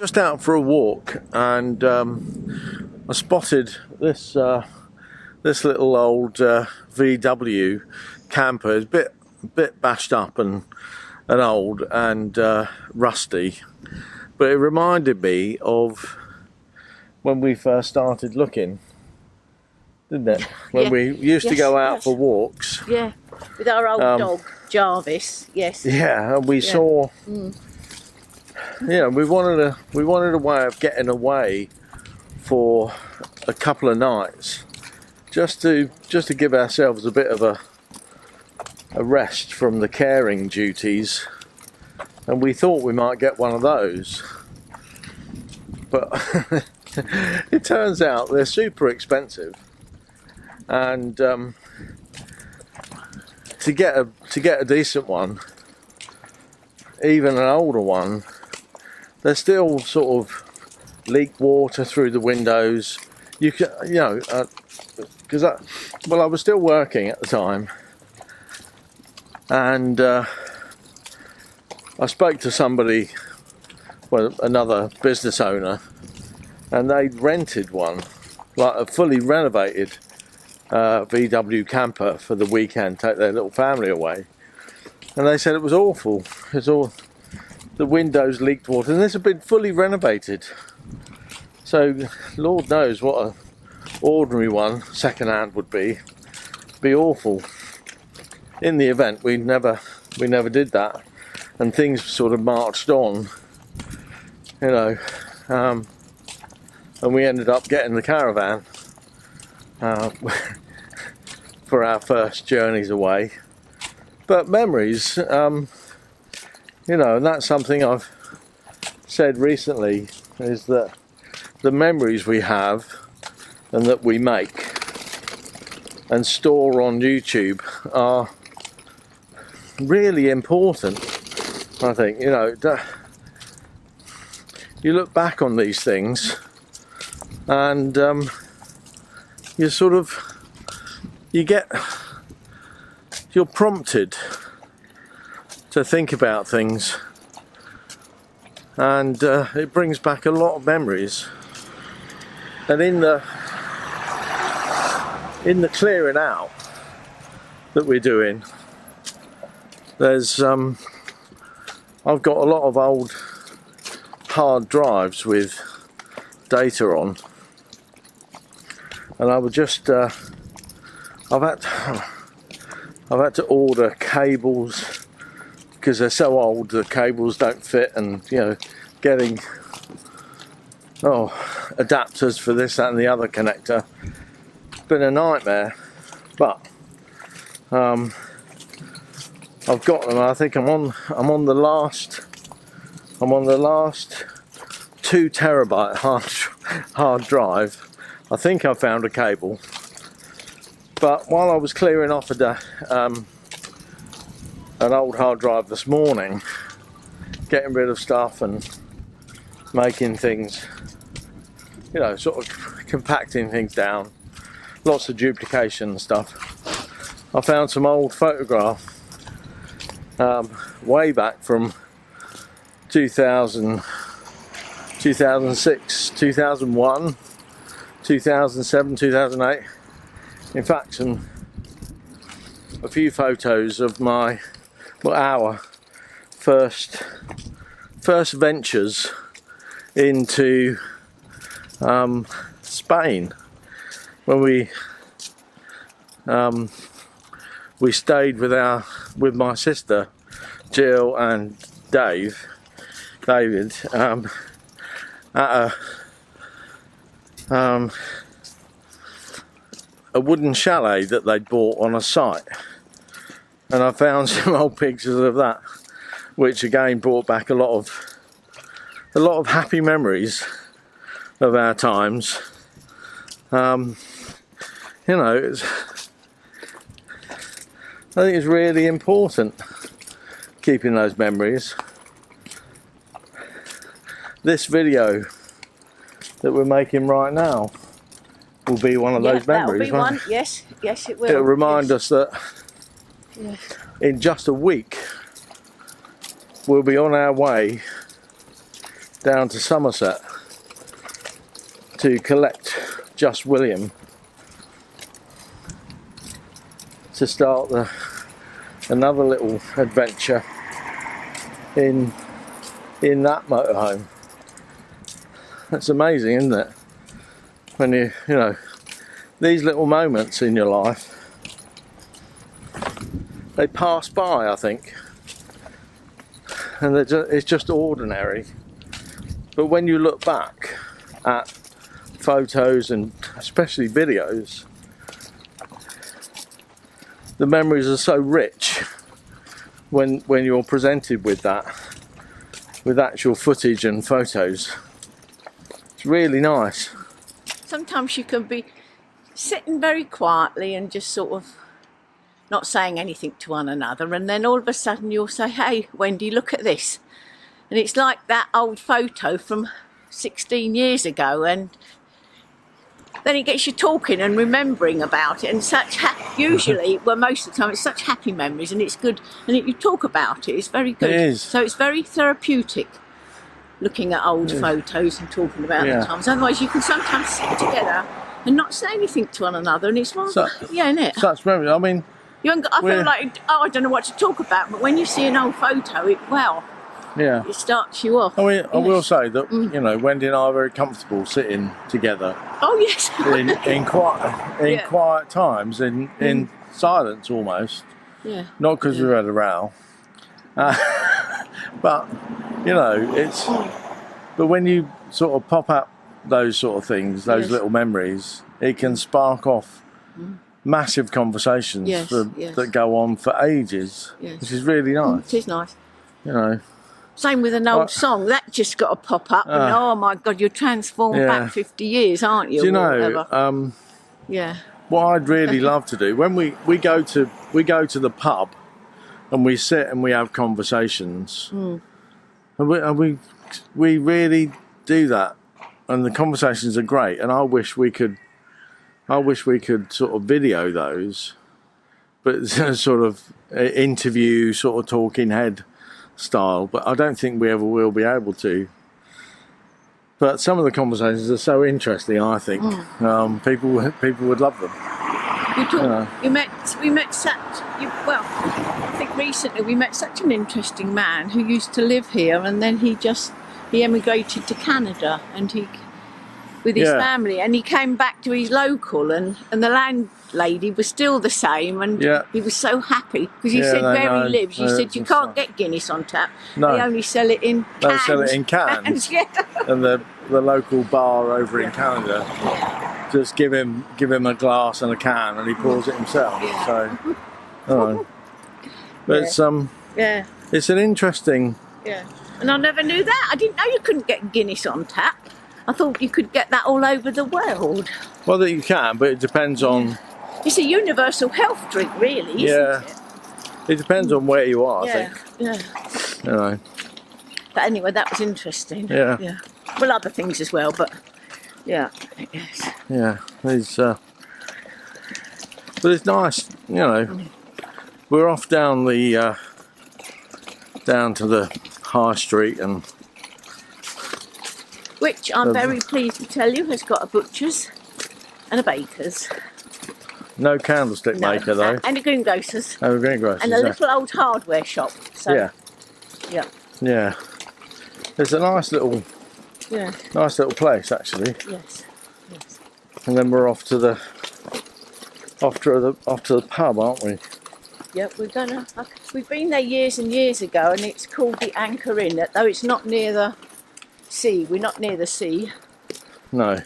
Just out for a walk, and I spotted this this little old VW camper. It's a bit bashed up and old and rusty, but it reminded me of when we first started looking, didn't it? When we used to go out for walks. Yeah, with our old dog Jarvis. Yes. Yeah, and we saw. Yeah, we wanted a way of getting away for a couple of nights, just to give ourselves a bit of a rest from the caring duties, and we thought we might get one of those, but it turns out they're super expensive, and to get a decent one, even an older one, they still sort of leak water through the windows. You can, because I was still working at the time, and I spoke to somebody, well, another business owner, and they'd rented one, like a fully renovated VW camper for the weekend, take their little family away, and they said it was awful. It's all. The windows leaked water, and this had been fully renovated. So, Lord knows what an ordinary one, second-hand, would be. Be awful. In the event, we never did that, and things sort of marched on, and we ended up getting the caravan for our first journeys away. But memories. And that's something I've said recently, is that the memories we have and that we make and store on YouTube are really important. I think, you look back on these things and you're prompted to think about things, and it brings back a lot of memories. And in the clearing out that we're doing, there's I've got a lot of old hard drives with data on, and I would just I've had to order cables, because they're so old, the cables don't fit, and getting adapters for this, that and the other connector, it's been a nightmare. But I've got them. I think I'm on the last 2 terabyte hard drive. I think I found a cable, but while I was clearing off an old hard drive this morning, getting rid of stuff and making things, sort of compacting things down, lots of duplication and stuff, I found some old photographs way back from 2000, 2006, 2001, 2007, 2008. In fact, a few photos of our first ventures into Spain, when we stayed with my sister Jill and David at a wooden chalet that they'd bought on a site. And I found some old pictures of that, which again brought back a lot of happy memories of our times. I think it's really important keeping those memories. This video that we're making right now will be one of those memories. That'll be one. Yes, it will. It'll remind us that in just a week we'll be on our way down to Somerset to collect Just William to start another little adventure in that motorhome. That's amazing, isn't it? When you know, these little moments in your life, they pass by, I think, and it's just ordinary. But when you look back at photos and especially videos, the memories are so rich when you're presented with that, with actual footage and photos. It's really nice. Sometimes you can be sitting very quietly and just sort of not saying anything to one another, and then all of a sudden you'll say, "Hey Wendy, look at this," and it's like that old photo from 16 years ago, and then it gets you talking and remembering about it, and usually, well, most of the time it's such happy memories, and it's good, and you talk about it, it's very good. It is. So it's very therapeutic looking at old photos and talking about the times. Otherwise you can sometimes sit together and not say anything to one another, and it's rather, isn't it? Such memories. I mean, I feel like, I don't know what to talk about, but when you see an old photo, it starts you off. I mean, I will say that, you know, Wendy and I are very comfortable sitting together. Oh yes. in quiet times, in silence almost. Yeah. Not because we've had a row, but you know, but when you sort of pop up those sort of things, those little memories, it can spark off massive conversations that go on for ages, which is really nice. It is nice. You know. Same with an old song that just got to pop up, and oh my God, you're transformed back 50 years, aren't you? Do you know? What I'd really love to do when we go to the pub and we sit and we have conversations, and we really do that, and the conversations are great. And I wish we could sort of video those, but sort of interview, sort of talking head style, but I don't think we ever will be able to. But some of the conversations are so interesting, I think. People would love them. I think recently we met such an interesting man who used to live here, and then he emigrated to Canada, and with his family, and he came back to his local, and the landlady was still the same, and he was so happy because he said where he lives, he said you can't get Guinness on tap. No. They only sell it in cans. They sell it in cans. And the local bar over in Canada just give him a glass and a can, and he pours it himself. So, but it's an interesting. Yeah, and I never knew that. I didn't know you couldn't get Guinness on tap. I thought you could get that all over the world. Well, that you can, but it depends on. It's a universal health drink, really, isn't it? It depends on where you are, I think. Yeah. You know. But anyway, that was interesting. Yeah. Well, other things as well, but yes. Yeah, but it's nice, you know. We're off down to the high street, and which I'm very pleased to tell you has got a butcher's and a baker's. No candlestick maker though. And a greengrocer's. Oh, a greengrocer's. And a little old hardware shop. So, yeah. It's a nice little place actually. Yes. And then we're off to the pub, aren't we? Yep, we've been there years and years ago, and it's called the Anchor Inn, though it's not near the sea. We're not near the sea. No.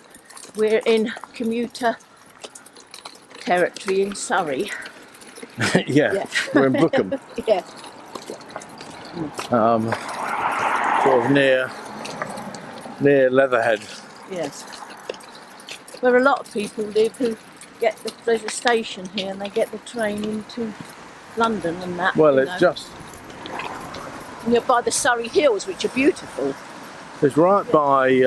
We're in commuter territory in Surrey. We're in Bookham. Sort of near Leatherhead. Yes. Where a lot of people live who there's a station here, and they get the train into London and that. Well, it's just. And you're by the Surrey Hills, which are beautiful. It's right by.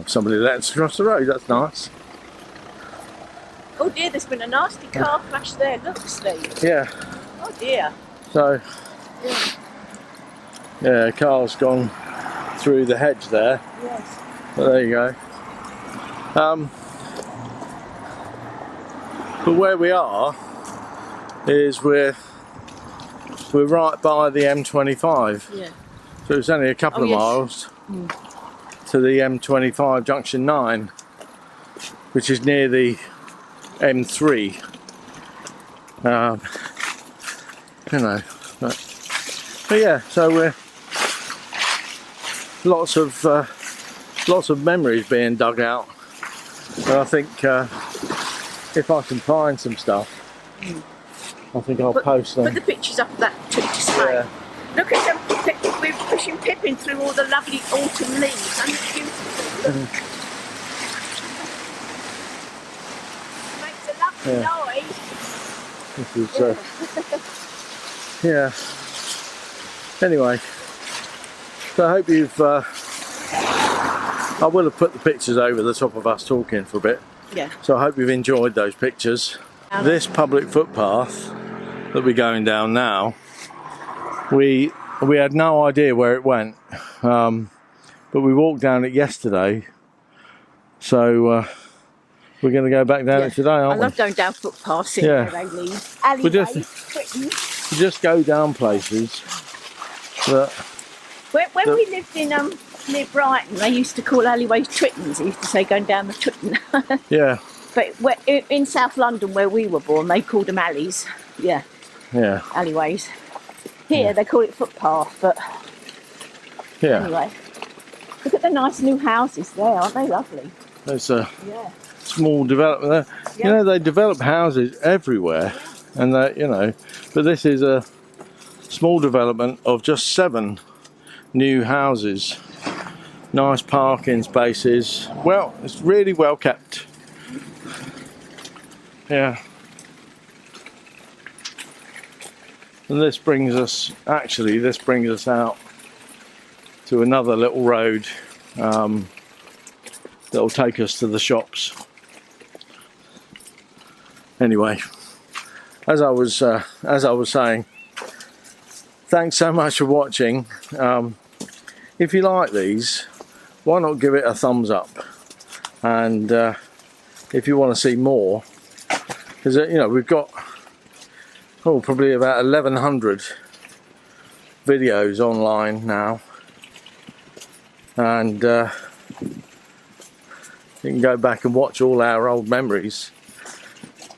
Somebody let us across the road. That's nice. Oh dear, there's been a nasty car crash there. Look, Steve. Yeah. Oh dear. So. Yeah. Yeah, a car's gone through the hedge there. Yes. But there you go. But where we are is we're right by the M25. Yeah. So it's only a couple of miles to the M25 junction 9, which is near the M3. You know, but yeah. So we're lots of memories being dug out. And I think if I can find some stuff, I think I'll post them. Put the pictures up of that trip to Spain. Yeah. Look at them, we're pushing Pippin through all the lovely autumn leaves. Aren't it beautiful? Makes a lovely noise. This is, yeah. Anyway, so I hope you've, I will have put the pictures over the top of us talking for a bit. Yeah. So I hope you've enjoyed those pictures. This public footpath that we're going down now, we had no idea where it went, but we walked down it yesterday, so we're going to go back down it today, aren't we? I love going down footpaths, seeing where they lead. Alleyways, we just go down places that... When we lived in near Brighton, they used to call alleyways Trittons. They used to say going down the Tritton. Yeah. But in South London, where we were born, they called them alleys. Yeah. Yeah. Alleyways. Here they call it footpath, but anyway. Look at the nice new houses there, aren't they lovely? There's a small development there. Yeah. You know, they develop houses everywhere, and they, you know, but this is a small development of just 7 new houses. Nice parking spaces. Well, it's really well kept. Yeah. And this brings us out to another little road that'll take us to the shops. Anyway, as I was saying, thanks so much for watching. If you like these, why not give it a thumbs up? And if you want to see more, because you know, we've got probably about 1100 videos online now, and you can go back and watch all our old memories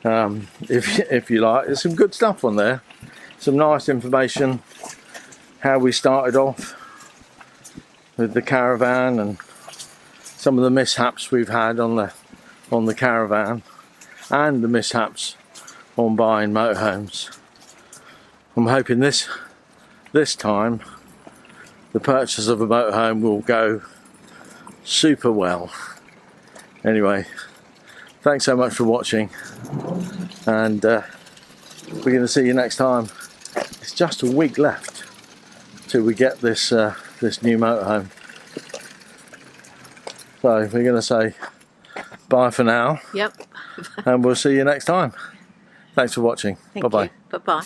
if you like. There's some good stuff on there, some nice information, how we started off with the caravan and some of the mishaps we've had on the caravan, and the mishaps on buying motorhomes. I'm hoping this time the purchase of a motorhome will go super well. Anyway, thanks so much for watching, and we're going to see you next time. It's just a week left till we get this new motorhome. So we're going to say bye for now. Yep. And we'll see you next time. Thanks for watching. Thank you. Bye-bye.